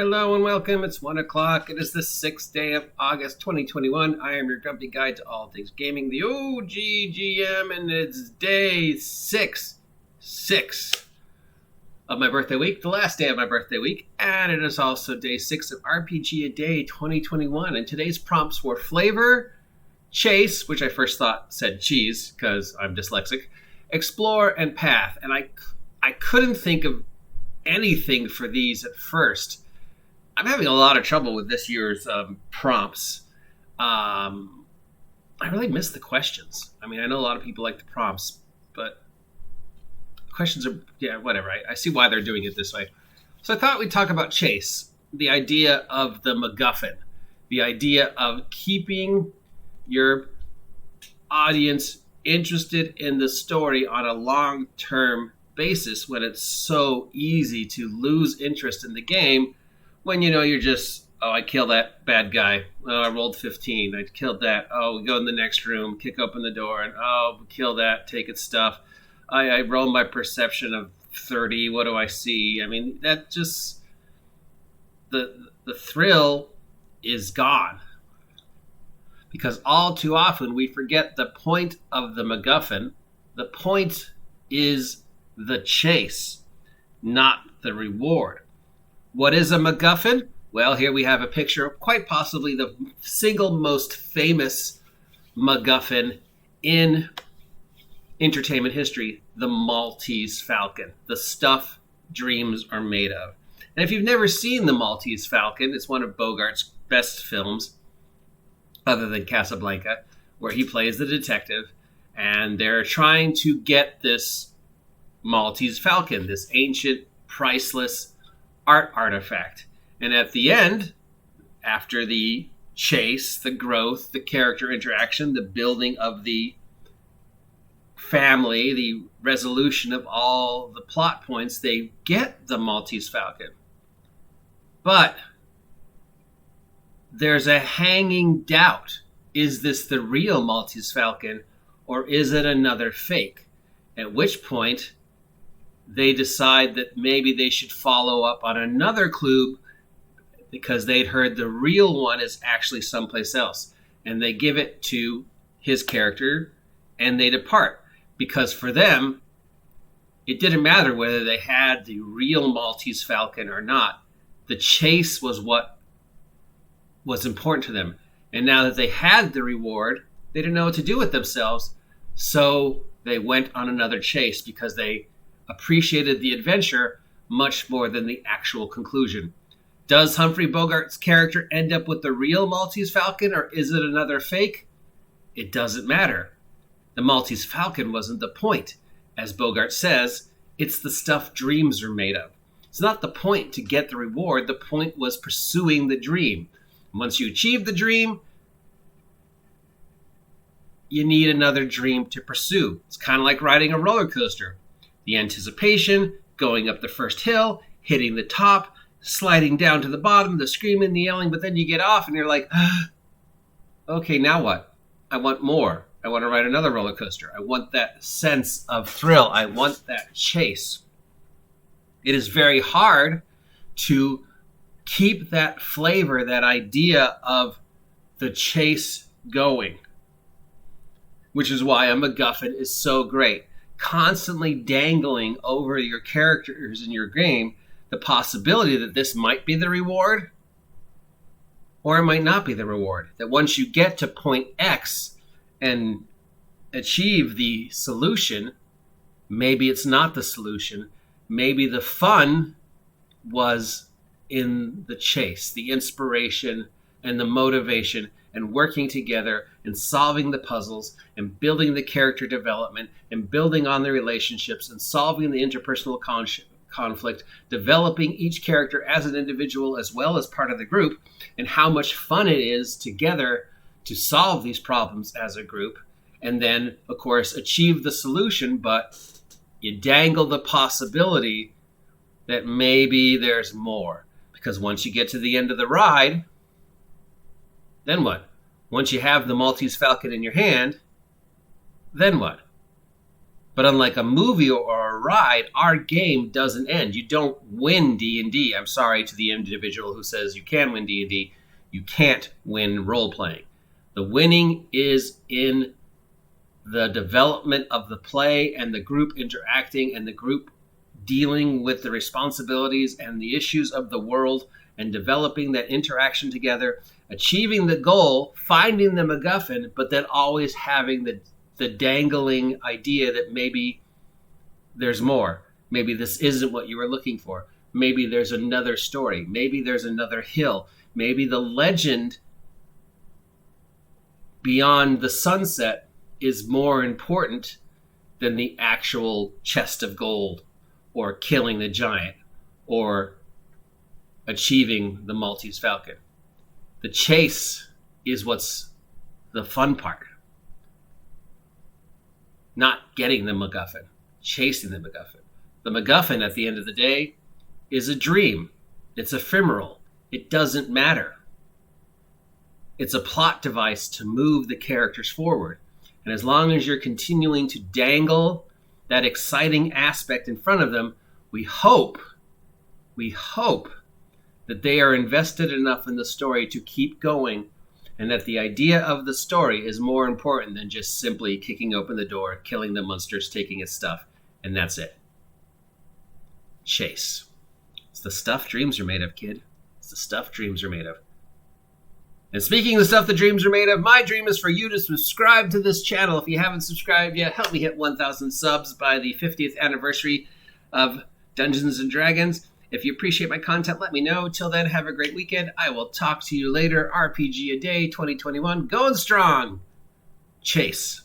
Hello and welcome. It's 1 o'clock. It is the 6th day of August 2021. I am your grumpy guide to all things gaming, the OGGM, and it's day 6 of my birthday week, the last day of my birthday week, and it is also day 6 of RPG A Day 2021. And today's prompts were flavor, chase, which I first thought said cheese because I'm dyslexic, explore, and path. And I couldn't think of anything for these at first. I'm having a lot of trouble with this year's prompts. I really miss the questions. I mean, I know a lot of people like the prompts, but questions are, whatever. I see why they're doing it this way. So I thought we'd talk about chase, the idea of the McGuffin, the idea of keeping your audience interested in the story on a long-term basis when it's so easy to lose interest in the game when you're just, I killed that bad guy. Oh, I rolled 15. I killed that. Oh, we go in the next room, kick open the door, and kill that, take its stuff. I roll my perception of 30. What do I see? I mean, that just, the thrill is gone. Because all too often we forget the point of the McGuffin. The point is the chase, not the reward. What is a McGuffin? Well, here we have a picture of quite possibly the single most famous McGuffin in entertainment history, the Maltese Falcon, the stuff dreams are made of. And if you've never seen the Maltese Falcon, it's one of Bogart's best films, other than Casablanca, where he plays the detective, and they're trying to get this Maltese Falcon, this ancient, priceless art artifact. And at the end, after the chase, the growth, the character interaction, the building of the family, the resolution of all the plot points, they get the Maltese Falcon. But there's a hanging doubt. Is this the real Maltese Falcon, or is it another fake? At which point they decide that maybe they should follow up on another clue because they'd heard the real one is actually someplace else. And they give it to his character and they depart. Because for them, it didn't matter whether they had the real Maltese Falcon or not. The chase was what was important to them. And now that they had the reward, they didn't know what to do with themselves. So they went on another chase because they appreciated the adventure much more than the actual conclusion. Does Humphrey Bogart's character end up with the real Maltese Falcon, or is it another fake? It doesn't matter. The Maltese Falcon wasn't the point. As Bogart says, it's the stuff dreams are made of. It's not the point to get the reward. The point was pursuing the dream. Once you achieve the dream, you need another dream to pursue. It's kind of like riding a roller coaster. The anticipation, going up the first hill, hitting the top, sliding down to the bottom, the screaming, the yelling, but then you get off and you're like, okay, now what? I want more. I want to ride another roller coaster. I want that sense of thrill. I want that chase. It is very hard to keep that flavor, that idea of the chase going, which is why a McGuffin is so great. Constantly dangling over your characters in your game the possibility that this might be the reward or it might not be the reward. That once you get to point X and achieve the solution, maybe it's not the solution. Maybe the fun was in the chase, the inspiration and the motivation and working together and solving the puzzles and building the character development and building on the relationships and solving the interpersonal conflict, developing each character as an individual as well as part of the group, and how much fun it is together to solve these problems as a group. And then, of course, achieve the solution, but you dangle the possibility that maybe there's more. Because once you get to the end of the ride, then what? Once you have the Maltese Falcon in your hand, then what? But unlike a movie or a ride, our game doesn't end. You don't win D&D. I'm sorry to the individual who says you can win D&D. You can't win role-playing. The winning is in the development of the play and the group interacting and the group dealing with the responsibilities and the issues of the world and developing that interaction together, achieving the goal, finding the McGuffin, but then always having the dangling idea that maybe there's more. Maybe this isn't what you were looking for. Maybe there's another story. Maybe there's another hill. Maybe the legend beyond the sunset is more important than the actual chest of gold or killing the giant or achieving the Maltese Falcon. The chase is what's the fun part. Not getting the McGuffin, chasing the McGuffin. The McGuffin, at the end of the day, is a dream. It's ephemeral. It doesn't matter. It's a plot device to move the characters forward. And as long as you're continuing to dangle that exciting aspect in front of them, we hope that they are invested enough in the story to keep going, and that the idea of the story is more important than just simply kicking open the door, killing the monsters, taking its stuff, and that's it. Chase. It's the stuff dreams are made of, kid. It's the stuff dreams are made of. And speaking of the stuff that dreams are made of, my dream is for you to subscribe to this channel. If you haven't subscribed yet, help me hit 1,000 subs by the 50th anniversary of Dungeons & Dragons. If you appreciate my content, let me know. Till then, have a great weekend. I will talk to you later. RPG a day 2021. Going strong. Chase.